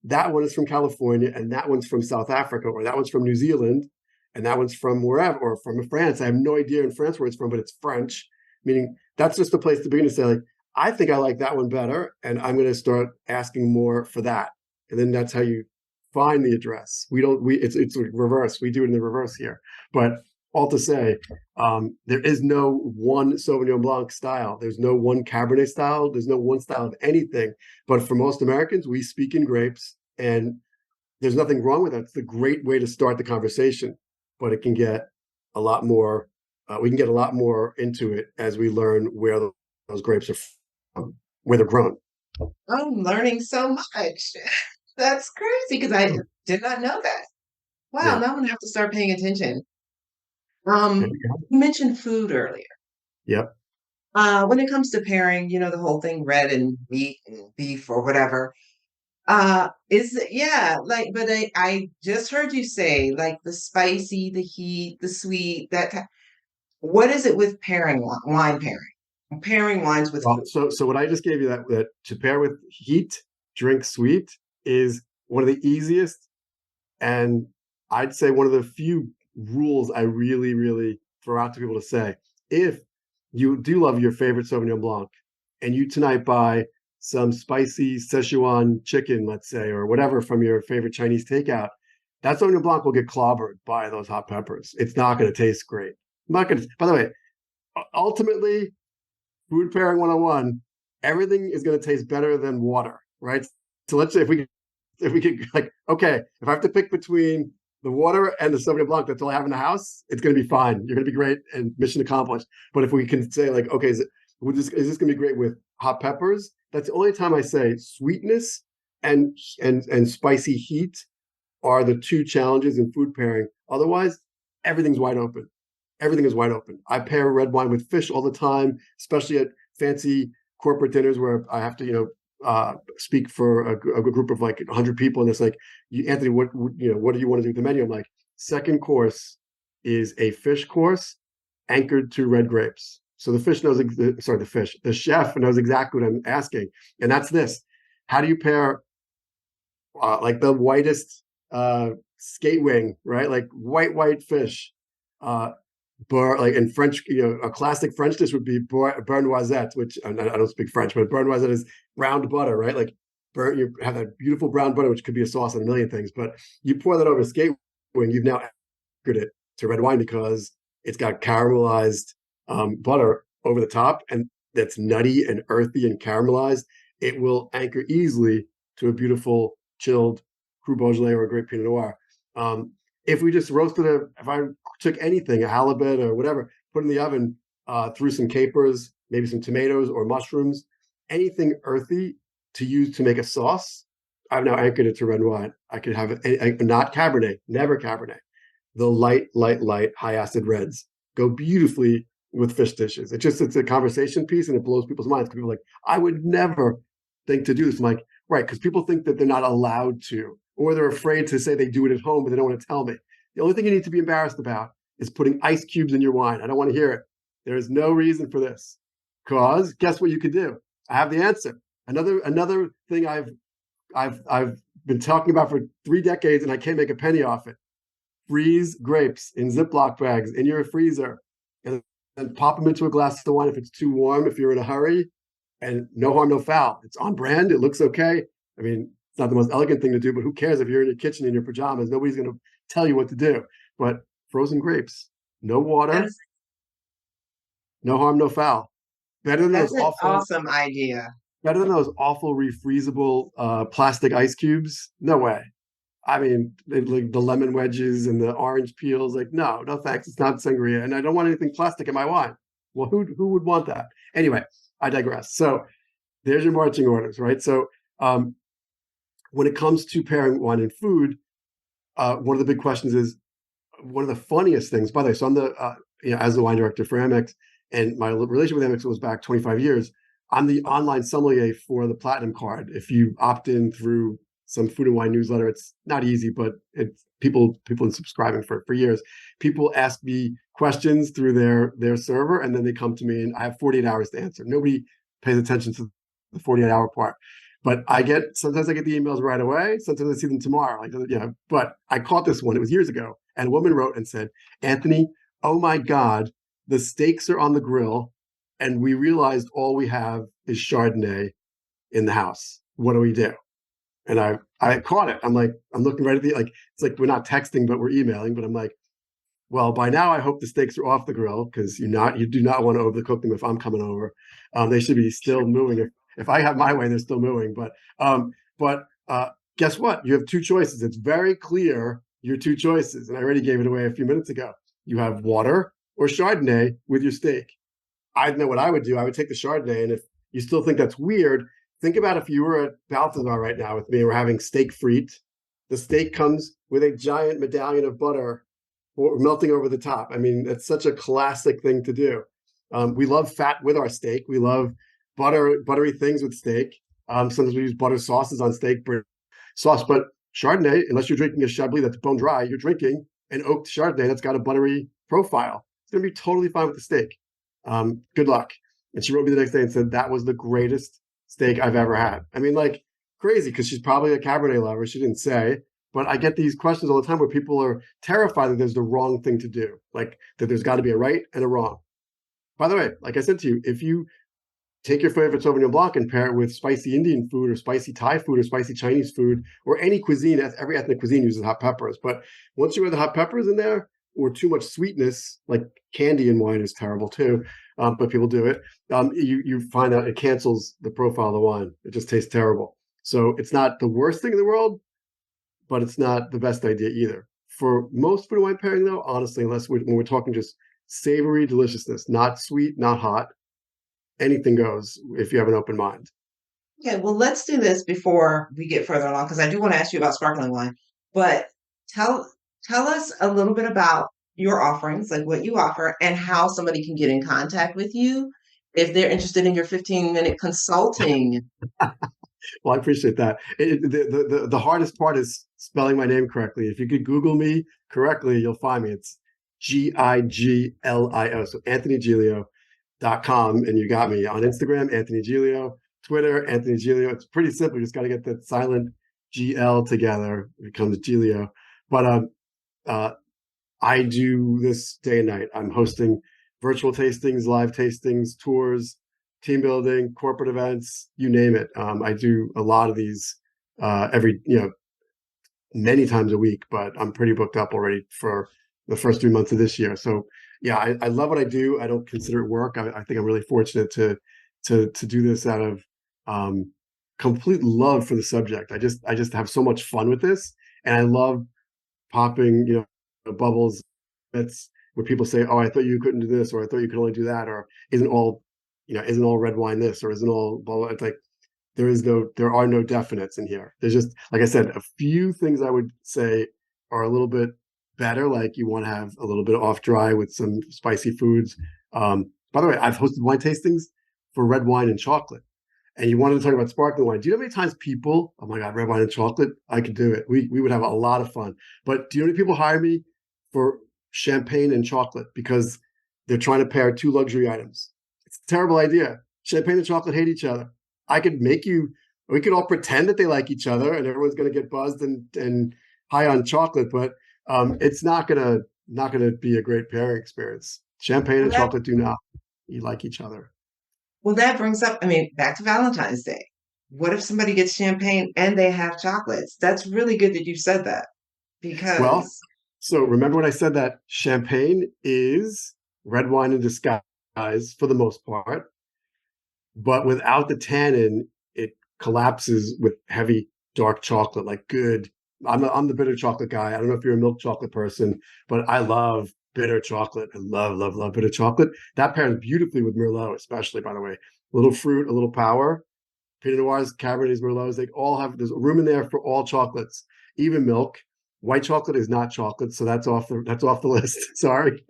that one is from California and that one's from South Africa, or that one's from New Zealand and that one's from wherever, or from France. I have no idea in France where it's from, but it's French. Meaning that's just the place to begin to say, like, I think I like that one better, and I'm going to start asking more for that. And then that's how you find the address. It's reverse. We do it in the reverse here. But all to say, there is no one Sauvignon Blanc style. There's no one Cabernet style. There's no one style of anything. But for most Americans, we speak in grapes, and there's nothing wrong with that. It's a great way to start the conversation, but it can get a lot more. We can get a lot more into it as we learn where those grapes are from, where they're grown. I'm learning so much. That's crazy because I did not know that. Wow, Yeah. now I'm gonna have to start paying attention. There Um, you go. you mentioned food earlier. Yep. When it comes to pairing, the whole thing red and meat and beef or whatever. But I just heard you say like the spicy, the heat, the sweet, what is it with pairing wine pairing? Pairing wines with Well, food. so what I just gave you that to pair with heat, drink sweet is one of the easiest, and I'd say one of the few rules I really, really throw out to people to say. If you do love your favorite Sauvignon Blanc and you tonight buy some spicy Szechuan chicken, let's say, or whatever from your favorite Chinese takeout, that Sauvignon Blanc will get clobbered by those hot peppers. It's not going to taste great. I'm not going to, by the way, ultimately, food pairing 101, everything is going to taste better than water, right? So let's say if we could like, okay, if I have to pick between the water and the Sauvignon Blanc, that's all I have in the house, it's going to be fine. You're going to be great and mission accomplished. But if we can say like, okay, is this going to be great with hot peppers? That's the only time I say sweetness and spicy heat are the two challenges in food pairing. Otherwise, everything's wide open. Everything is wide open. I pair red wine with fish all the time, especially at fancy corporate dinners where I have to, speak for a group of like 100 people, and it's like, Anthony, what do you want to do with the menu? I'm like, second course is a fish course anchored to red grapes. So the chef knows exactly what I'm asking, and that's this: how do you pair like the whitest skate wing, right? Like white fish. Like in French, a classic French dish would be beurre noisette, which I don't speak French, but beurre noisette is browned butter, right? Like you have that beautiful brown butter, which could be a sauce on a million things, but you pour that over skate wing, you've now anchored it to red wine because it's got caramelized butter over the top, and that's nutty and earthy and caramelized. It will anchor easily to a beautiful chilled Cru Beaujolais or a great Pinot Noir. If we just roasted if I took anything, a halibut or whatever, put in the oven, threw some capers, maybe some tomatoes or mushrooms, anything earthy to use to make a sauce, I've now anchored it to red wine. I could have it, not Cabernet, never Cabernet. The light, high acid reds go beautifully with fish dishes. It's a conversation piece and it blows people's minds. People are like, I would never think to do this. I'm like, right, because people think that they're not allowed to, or they're afraid to say they do it at home, but they don't want to tell me. The only thing you need to be embarrassed about is putting ice cubes in your wine. I don't want to hear it. There is no reason for this. Because guess what you could do? I have the answer. Another thing I've been talking about for 3 decades and I can't make a penny off it. Freeze grapes in Ziploc bags in your freezer and pop them into a glass of wine if it's too warm, if you're in a hurry, and no harm, no foul. It's on brand. It looks okay. I mean, it's not the most elegant thing to do, but who cares if you're in your kitchen in your pajamas? Nobody's going to tell you what to do. But frozen grapes, no water, no harm, no foul. Better than That's those an awful, awesome idea. better than those awful refreezable plastic ice cubes. No way. I mean, like the lemon wedges and the orange peels. Like, no thanks. It's not sangria, and I don't want anything plastic in my wine. Well, who would want that? Anyway, I digress. So there's your marching orders, right? So when it comes to pairing wine and food, one of the big questions is one of the funniest things. By the way, so I'm the as the wine director for Amex, and my relationship with Amex goes back 25 years. I'm the online sommelier for the Platinum Card. If you opt in through some food and wine newsletter, it's not easy, but it's people been subscribing for years. People ask me questions through their server, and then they come to me, and I have 48 hours to answer. Nobody pays attention to the 48-hour part. But sometimes I get the emails right away. Sometimes I see them tomorrow. But I caught this one. It was years ago. And a woman wrote and said, Anthony, oh my God, the steaks are on the grill. And we realized all we have is Chardonnay in the house. What do we do? And I caught it. I'm looking right at it's like we're not texting, but we're emailing. But I'm like, well, by now I hope the steaks are off the grill because you do not want to overcook them if I'm coming over. They should be still moving. If I have my way, they're still moving. But guess what? You have 2 choices. It's very clear your 2 choices, and I already gave it away a few minutes ago. You have water or Chardonnay with your steak. I know what I would do. I would take the Chardonnay, and if you still think that's weird, think about if you were at Balthazar right now with me. We're having steak frite. The steak comes with a giant medallion of butter melting over the top. I mean, it's such a classic thing to do. We love fat with our steak. We love buttery things with steak. Sometimes we use butter sauces on steak sauce, but Chardonnay, unless you're drinking a Chablis that's bone dry, you're drinking an oaked Chardonnay that's got a buttery profile. It's going to be totally fine with the steak. Good luck. And she wrote me the next day and said, that was the greatest steak I've ever had. I mean, like crazy, because she's probably a Cabernet lover. She didn't say, but I get these questions all the time where people are terrified that there's the wrong thing to do, like that there's got to be a right and a wrong. By the way, like I said to you, if you take your favorite Sauvignon Blanc and pair it with spicy Indian food or spicy Thai food or spicy Chinese food or any cuisine, every ethnic cuisine uses hot peppers. But once you add the hot peppers in there or too much sweetness, like candy in wine is terrible too, but people do it, you find out it cancels the profile of the wine. It just tastes terrible. So it's not the worst thing in the world, but it's not the best idea either. For most food and wine pairing though, honestly, when we're talking just savory deliciousness, not sweet, not hot, anything goes if you have an open mind. Okay, well, let's do this before we get further along because I do want to ask you about sparkling wine. But tell us a little bit about your offerings, like what you offer, and how somebody can get in contact with you if they're interested in your 15-minute consulting. Well, I appreciate that. The hardest part is spelling my name correctly. If you could Google me correctly, you'll find me. It's Giglio. So AnthonyGiglio.com, and you got me on Instagram, Anthony Giglio, Twitter, Anthony Giglio. It's pretty simple. You just got to get that silent GL together. It becomes Giglio. But I do this day and night. I'm hosting virtual tastings, live tastings, tours, team building, corporate events, you name it. I do a lot of these every, many times a week, but I'm pretty booked up already for the first 3 months of this year. So yeah, I love what I do. I don't consider it work. I think I'm really fortunate to do this out of complete love for the subject. I just have so much fun with this, and I love popping, bubbles. That's where people say, "Oh, I thought you couldn't do this," or "I thought you could only do that," or isn't all red wine this, or isn't all blah, blah. It's like there are no definites in here. There's just, like I said, a few things I would say are a little bit better. Like you want to have a little bit of off dry with some spicy foods. By the way, I've hosted wine tastings for red wine and chocolate. And you wanted to talk about sparkling wine. Do you know how many times people, oh my God, red wine and chocolate? I could do it. We would have a lot of fun. But do you know how many people hire me for champagne and chocolate because they're trying to pair two luxury items? It's a terrible idea. Champagne and chocolate hate each other. We could all pretend that they like each other and everyone's going to get buzzed and high on chocolate, but it's not going to be a great pairing experience. Champagne and chocolate do not like each other. Well, that brings up, back to Valentine's Day. What if somebody gets champagne and they have chocolates? That's really good that you said that Well, because so remember when I said that champagne is red wine in disguise for the most part, but without the tannin, it collapses with heavy dark chocolate, like good. I'm the bitter chocolate guy. I don't know if you're a milk chocolate person, but I love bitter chocolate. I love, love, love bitter chocolate. That pairs beautifully with Merlot, especially, by the way. A little fruit, a little power. Pinot Noirs, Cabernets, Merlots, they all have, there's room in there for all chocolates, even milk. White chocolate is not chocolate, so that's off the list. Sorry.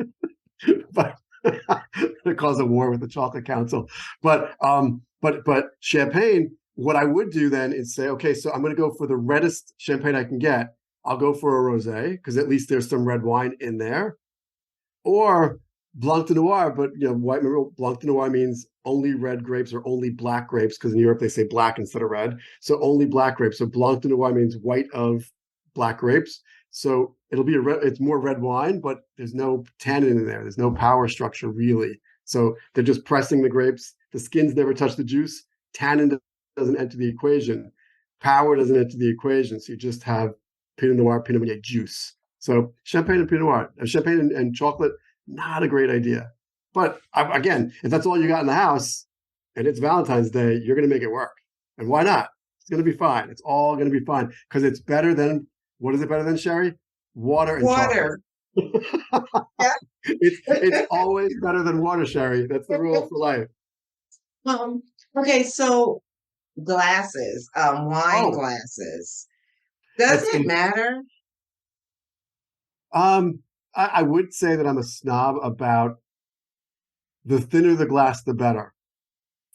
But it caused a war with the chocolate council. But champagne, what I would do then is say, okay, so I'm going to go for the reddest champagne I can get. I'll go for a rosé because at least there's some red wine in there, or Blanc de Noir. But white Blanc de Noir means only red grapes or only black grapes because in Europe they say black instead of red, so only black grapes. So Blanc de Noir means white of black grapes. So it'll be it's more red wine, but there's no tannin in there. There's no power structure really. So they're just pressing the grapes. The skins never touch the juice. Tannin doesn't enter the equation. Power doesn't enter the equation. So you just have Pinot Noir, Pinot Meunier juice. So champagne and Pinot Noir, champagne and chocolate, not a great idea. But again, if that's all you got in the house and it's Valentine's Day, you're going to make it work. And why not? It's going to be fine. It's all going to be fine because it's better than, what is it better than, Sherry? Water and chocolate. Yeah. It's always better than water, Sherry. That's the rule for life. Okay, so glasses, wine glasses. Does it matter? I would say that I'm a snob about the thinner the glass, the better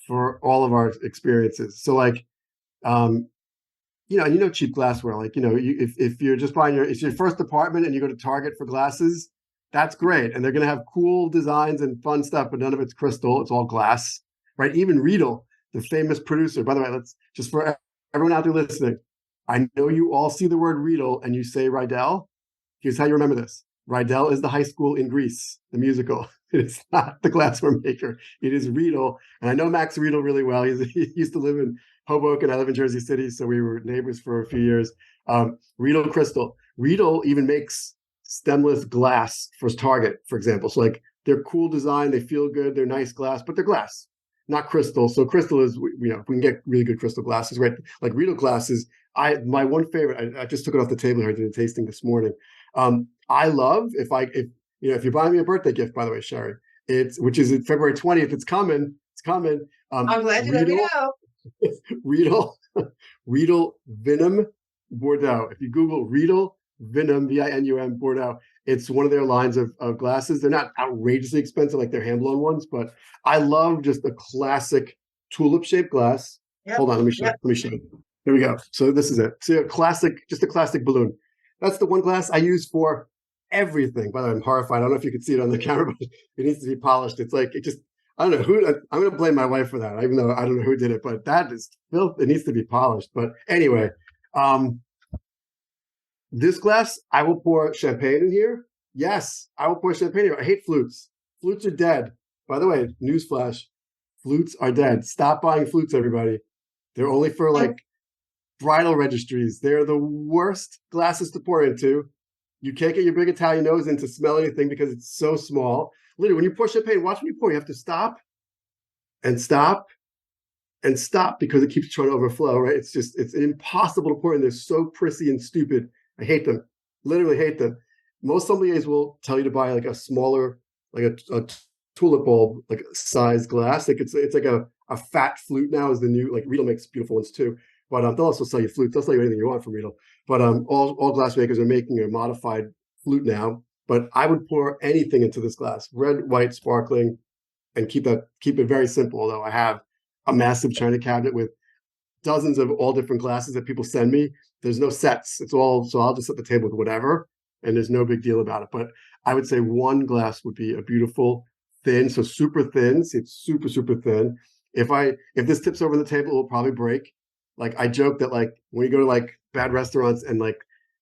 for all of our experiences. So like, cheap glassware, like, if you're just buying it's your first apartment and you go to Target for glasses, that's great. And they're going to have cool designs and fun stuff, but none of it's crystal. It's all glass, right? Even Riedel, the famous producer, by the way, let's just for everyone out there listening, I know you all see the word Riedel and you say Riedel. Here's how you remember this. Riedel is the high school in Greece, the musical. It is not the glassware maker. It is Riedel. And I know Max Riedel really well. He used to live in Hoboken. I live in Jersey City, so we were neighbors for a few years. Riedel Crystal. Riedel even makes stemless glass for Target, for example. So like they're cool design, they feel good, they're nice glass, but they're glass, not crystal. So crystal is, if we can get really good crystal glasses, right? Like Riedel glasses. My one favorite, I just took it off the table here. I did a tasting this morning. I love if you're buying me a birthday gift, by the way, Sherry, which is February 20th. It's coming. I'm glad you let me know. Riedel Vinum Bordeaux. If you Google Riedel Vinum, Vinum Bordeaux, it's one of their lines of glasses. They're not outrageously expensive like their hand-blown ones, but I love just a classic tulip-shaped glass. Yep. Hold on, let me show you. Here we go. So this is it. See, just a classic balloon. That's the one glass I use for everything. By the way, I'm horrified. I don't know if you can see it on the camera, but it needs to be polished. It's like, I don't know who, I'm going to blame my wife for that, even though I don't know who did it, but that is filth. It needs to be polished. But anyway, this glass, I will pour champagne in here. Yes, I will pour champagne in here. I hate flutes. Flutes are dead. By the way, newsflash, Flutes are dead. Stop buying flutes, everybody. They're only for like bridal registries. They're the worst glasses to pour into. You can't get your big Italian nose in to smell anything because it's so small. Literally, when you pour champagne, watch when you pour. You have to stop and stop and stop because it keeps trying to overflow, right? It's impossible to pour in. They're so prissy and stupid. I hate them. Literally hate them. Most sommeliers will tell you to buy like a smaller, like a tulip bulb, like size glass. Like it's like a fat flute now is the new, like Riedel makes beautiful ones too. But they'll also sell you flutes. They'll sell you anything you want from Riedel. But all glass makers are making a modified flute now. But I would pour anything into this glass, red, white, sparkling, and keep it very simple. Although I have a massive china cabinet with dozens of all different glasses that people send me. There's no sets. It's all, so I'll just set the table with whatever, and there's no big deal about it. But I would say one glass would be a beautiful thin, so super thin. See, it's super, super thin. If this tips over the table, it'll probably break. Like I joke that like when you go to like bad restaurants and like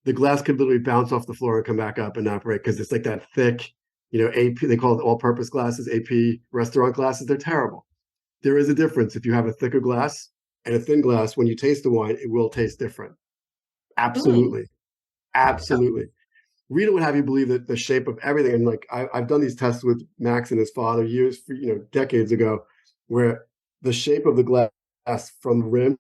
the glass could literally bounce off the floor and come back up and not break because it's like that thick, AP, they call it all-purpose glasses, AP restaurant glasses. They're terrible. There is a difference. If you have a thicker glass and a thin glass, when you taste the wine, it will taste different. Absolutely. Absolutely. Rita would have you believe that the shape of everything, and like I've done these tests with Max and his father years, decades ago, where the shape of the glass from the rim,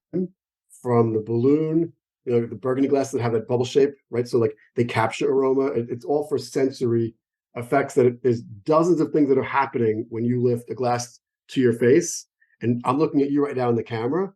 from the balloon, the burgundy glasses that have that bubble shape, right? So like they capture aroma. It's all for sensory effects. There's dozens of things that are happening when you lift a glass to your face. And I'm looking at you right now in the camera,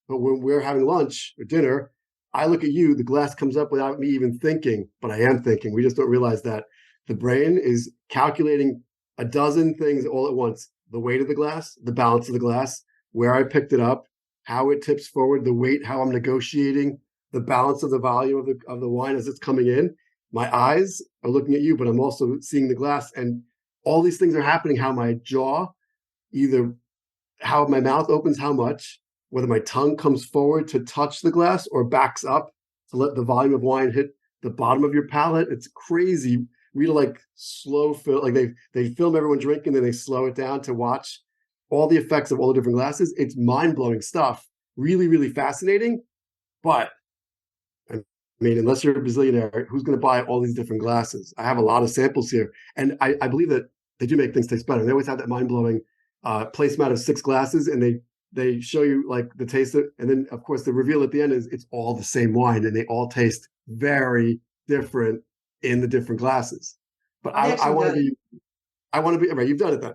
but when we're having lunch or dinner, I look at you, the glass comes up without me even thinking, but I am thinking. We just don't realize that the brain is calculating a dozen things all at once. The weight of the glass, the balance of the glass, where I picked it up, how it tips forward, the weight, how I'm negotiating, the balance of the volume of the wine as it's coming in. My eyes are looking at you, but I'm also seeing the glass. And all these things are happening, how my jaw, either how my mouth opens how much, whether my tongue comes forward to touch the glass or backs up to let the volume of wine hit the bottom of your palate. It's crazy. We like slow film, like they film everyone drinking, then they slow it down to watch all the effects of all the different glasses. It's mind-blowing stuff. Really, really fascinating. But I mean, unless you're a bazillionaire, who's going to buy all these different glasses? I have a lot of samples here. And I believe that they do make things taste better. They always have that mind-blowing placemat of 6 glasses, and they show you like the taste of, and then of course the reveal at the end is it's all the same wine and they all taste very different in the different glasses. But I want to be right. You've done it then.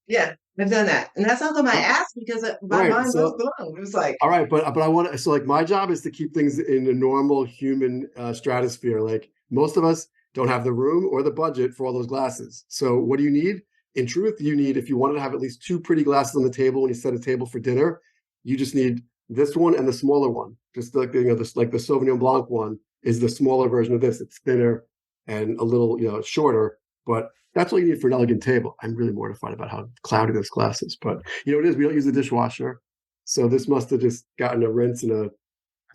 Yeah, I've done that, and that's how come I asked because my Right. mind was So blown. It was like, all right, but I want to. So like my job is to keep things in a normal human stratosphere. Like most of us don't have the room or the budget for all those glasses. So what do you need? In truth, you need, if you wanted to have at least 2 pretty glasses on the table when you set a table for dinner, you just need this one and the smaller one. Just like this, like the Sauvignon Blanc one is the smaller version of this. It's thinner and a little shorter, but that's all you need for an elegant table. I'm really mortified about how cloudy this glass is, but it is. We don't use the dishwasher, so this must have just gotten a rinse and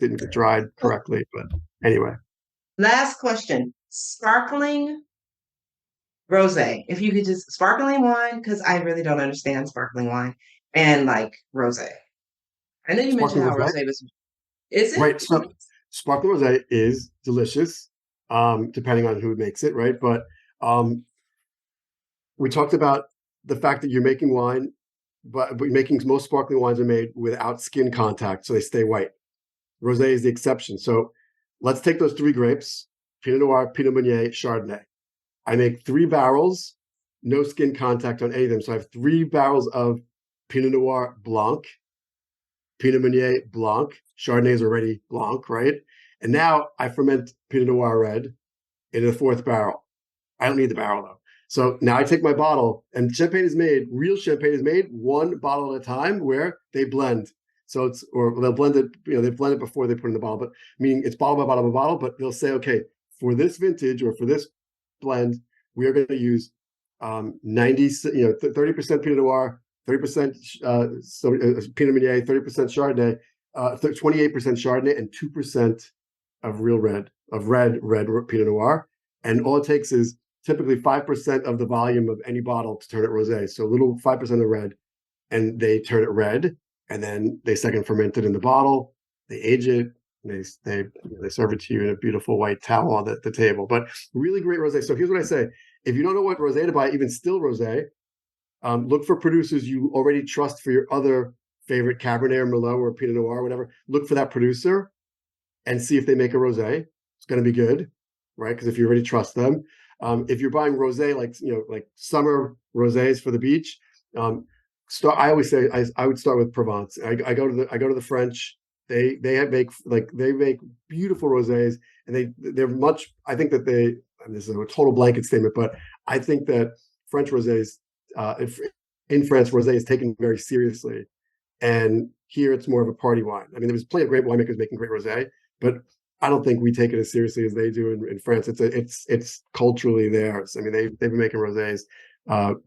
didn't get dried correctly. But anyway, last question: sparkling rosé. If you could just sparkling wine, because I really don't understand sparkling wine and like rosé. I know you mentioned sparkling how rosé, rosé was. Is it? right? So sparkling rosé is delicious, depending on who makes it, right? But we talked about the fact that you're making wine, but most sparkling wines are made without skin contact, so they stay white. Rosé is the exception. So let's take those 3 grapes: Pinot Noir, Pinot Meunier, Chardonnay. I make 3 barrels, no skin contact on any of them. So I have 3 barrels of Pinot Noir Blanc, Pinot Meunier Blanc. Chardonnay is already Blanc, right? And now I ferment Pinot Noir Red in a 4th barrel. I don't need the barrel though. So now I take my bottle, and real champagne is made 1 bottle at a time, where they blend. So they'll blend it, they blend it before they put it in the bottle, but meaning it's bottle by bottle by bottle, but they'll say, okay, for this vintage or for this blend, we are going to use 30% Pinot Noir, 30% Pinot Meunier, 30% Chardonnay, 28% Chardonnay, and 2% of red Pinot Noir. And all it takes is typically 5% of the volume of any bottle to turn it rosé. So a little 5% of red and they turn it red, and then they second ferment it in the bottle. They age it. They serve it to you in a beautiful white towel on the table. But really great rosé. So here's what I say: if you don't know what rosé to buy, even still rosé, look for producers you already trust for your other favorite Cabernet or Merlot or Pinot Noir or whatever. Look for that producer and see if they make a rosé. It's going to be good, right? Because if you already trust them, if you're buying rosé, like summer rosés for the beach, I always say I would start with Provence. I go to the French. They make beautiful rosés, and they're much. I think that and this is a total blanket statement, but I think that French rosés, in France, rosé is taken very seriously, and here it's more of a party wine. I mean, there's plenty of great winemakers making great rosé, but I don't think we take it as seriously as they do in France. It's culturally theirs. I mean, they've been making rosés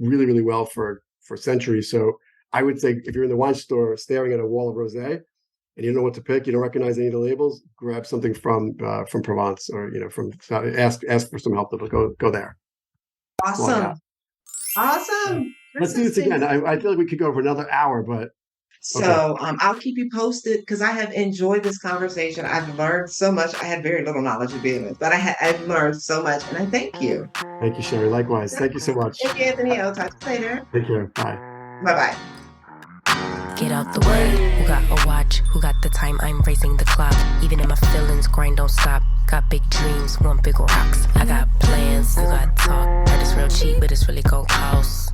really, really well for centuries. So I would say if you're in the wine store staring at a wall of rosé and you don't know what to pick, you don't recognize any of the labels, grab something from Provence, or ask for some help. Go there. Awesome. Awesome. Let's do this again. I feel like we could go for another hour, but so I'll keep you posted because I have enjoyed this conversation. I've learned so much. I had very little knowledge of being with, but I've learned so much, and I thank you. Thank you, Sherry. Likewise. Thank you so much. Thank you, Anthony. I'll talk to you later. Take care. Bye. Bye-bye. Get out the way, who got a watch, who got the time, I'm racing the clock. Even in my feelings, grind don't stop. Got big dreams, want big rocks. I got plans, you got talk. Heard it's real cheap, but it's really gon' cost.